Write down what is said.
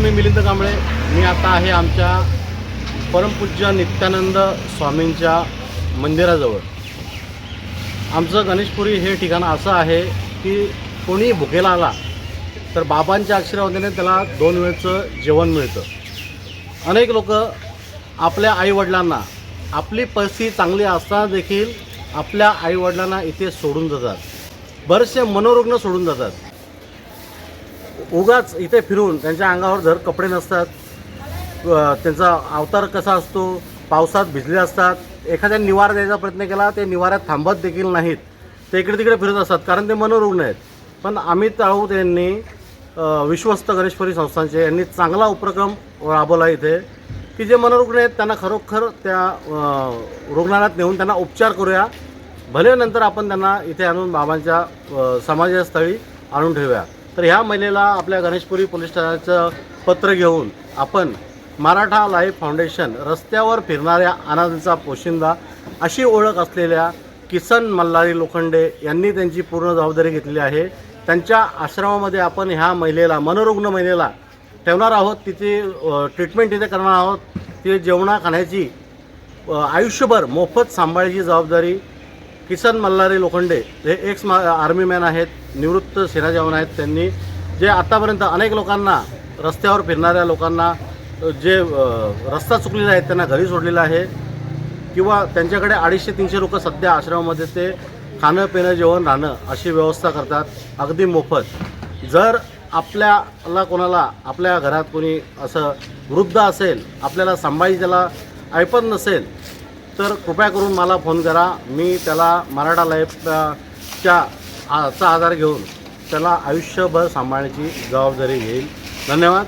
मी मिलिंद कांबळे. मी आता आहे आमच्या परमपूज्य नित्यानंद स्वामींच्या मंदिराजवळ. आमचं गणेशपुरी हे ठिकाण असं आहे की कोणी भुकेला आला तर बाबांच्या आशीर्वादाने त्याला 2 वेळचं जेवण मिळतं. अनेक लोक आपल्या आईवडिलांना, आपली परिस्थिती चांगली असताना देखील आपल्या आईवडिलांना इथे सोडून जातात. बरेचसे मनोरुग्ण सोडून जातात. उगाच इथे फिरून त्यांच्या अंगावर जर कपडे नसतात, त्यांचा अवतार कसा असतो, पावसात भिजले असतात, एखाद्या निवारा द्यायचा प्रयत्न केला ते निवाऱ्यात थांबत देखील नाहीत, ते इकडे तिकडे फिरत असतात कारण ते मनोरुग्ण आहेत. पण अमित राऊत यांनी विश्वस्त गणेशपुरी संस्थांचे यांनी चांगला उपक्रम राबवला इथे की जे मनोरुग्ण आहेत त्यांना खरोखर त्या रुग्णालयात नेऊन त्यांना उपचार करूया, भले नंतर आपण त्यांना इथे आणून बाबांच्या समाजस्थळी आणून ठेवूया. तर ह्या महिलेला आपल्या गणेशपुरी पोलीस ठाण्याचं पत्र घेऊन आपण मराठा लाईफ फाउंडेशन, रस्त्यावर फिरणाऱ्या अनाथांचा पोशिंदा अशी ओळख असलेल्या किसन मल्हारी लोखंडे यांनी त्यांची पूर्ण जबाबदारी घेतली आहे. त्यांच्या आश्रमामध्ये आपण ह्या महिलेला, मनोरुग्ण महिलेला ठेवणार आहोत. तिची ट्रीटमेंट इथे करणार आहोत. ती जेवणा खाण्याची आयुष्यभर मोफत सांभाळायची जबाबदारी किसन मल्हारी लोखंडे हे एक्स आर्मीमॅन आहेत, निवृत्त सेना जवान आहेत. त्यांनी जे आतापर्यंत अनेक लोकांना, रस्त्यावर फिरणाऱ्या लोकांना जे रस्ता चुकलेला आहे त्यांना घरी सोडलेलं आहे किंवा त्यांच्याकडे 250-300 लोक सध्या आश्रमामध्ये ते खाणं पिणं जेवण राहणं अशी व्यवस्था करतात अगदी मोफत. जर आपल्याला कोणाला, आपल्या घरात कोणी असं वृद्ध असेल, आपल्याला सांभाळी त्याला ऐपत नसेल तर कृपया करून मला फोन करा. मी त्याला मराठा लाईफच्या चा आधार घेऊन त्याला आयुष्यभर सांभाळण्याची जबाबदारी घेईल. धन्यवाद.